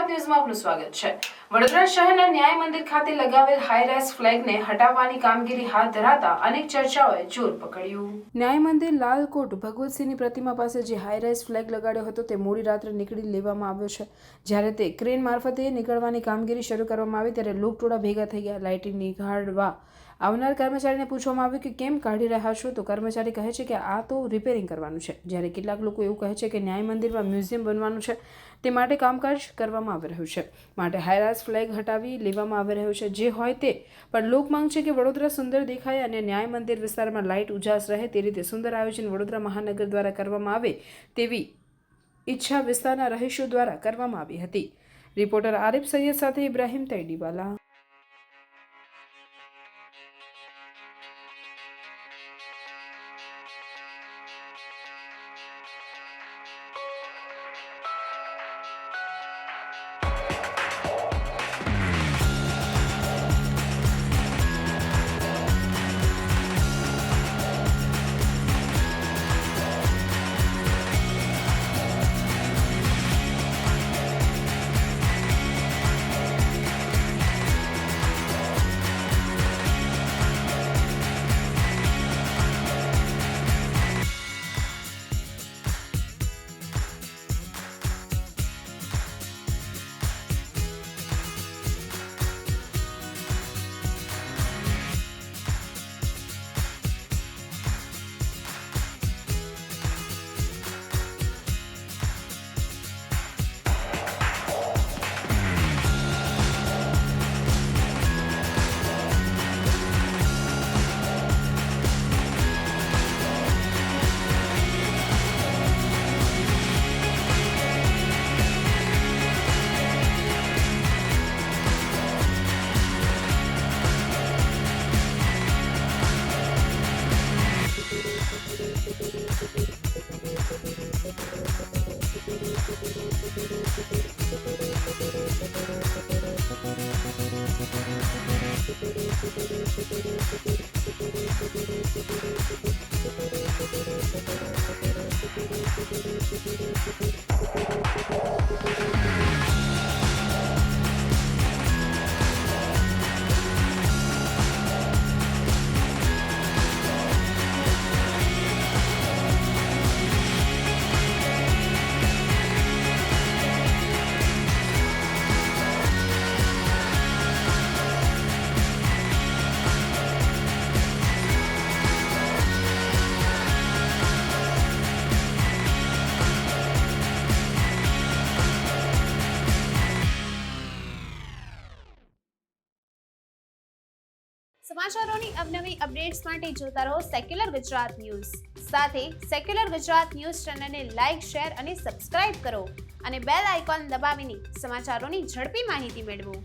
ગુજરાત ન્યૂઝમાં આપનું સ્વાગત છે। વડોદરા શહેરના ન્યાય મંદિર ખાતે લગાવેલ હાઈ-રાઇઝ ફ્લેગને હટાવવાની કામગીરી હાથ ધરાતા અનેક ચર્ચાઓએ જોર પકડ્યું। ન્યાય મંદિર લાલકોટ ભગવતસિંહની પ્રતિમા પાસે જે હાઈ-રાઇઝ ફ્લેગ લગાડ્યો હતો તે મોડી રાત્રે નીકળી લેવામાં આવ્યો છે। જ્યારે તે ક્રેન મારફતે નીકળવાની કામગીરી શરૂ કરવામાં આવી ત્યારે લોકટોળા ભેગા થઈ ગયા। લાઇટિંગ નિહાળવા આવનાર કર્મચારીને પૂછવામાં આવ્યું કે કેમ કાઢી રહ્યા છો, તો કર્મચારી કહે છે કે આ તો રિપેરિંગ કરવાનું છે। જ્યારે કેટલાક લોકો એવું કહે છે કે ન્યાય મંદિરમાં મ્યુઝિયમ બનવાનું છે, તે માટે કામકાજ કરવામાં આવી રહ્યું છે, માટે હાઈ-રાઇઝ ફ્લેગ હટાવી લેવામાં આવી રહ્યો છે। જે હોય તે, પણ લોક માંગ છે કે વડોદરા સુંદર દેખાય અને ન્યાય મંદિર વિસ્તારમાં લાઇટ ઉજાસ રહે તે રીતે સુંદર આયોજન વડોદરા મહાનગર દ્વારા કરવામાં આવે તેવી ઈચ્છા વિસ્તારના રહીશો દ્વારા કરવામાં આવી હતી। રિપોર્ટર આરિફ સૈયદ સાથે ઇબ્રાહિમ તૈડીવાલા। સમાચારોની અવનવી અપડેટ્સ માટે જોતા રહો સેક્યુલર ગુજરાત ન્યૂઝ। સાથે સેક્યુલર ગુજરાત ન્યૂઝ ચેનલને લાઇક, શેર અને સબસ્ક્રાઇબ કરો અને બેલ આઇકોન દબાવીને સમાચારોની ઝડપી માહિતી મેળવો।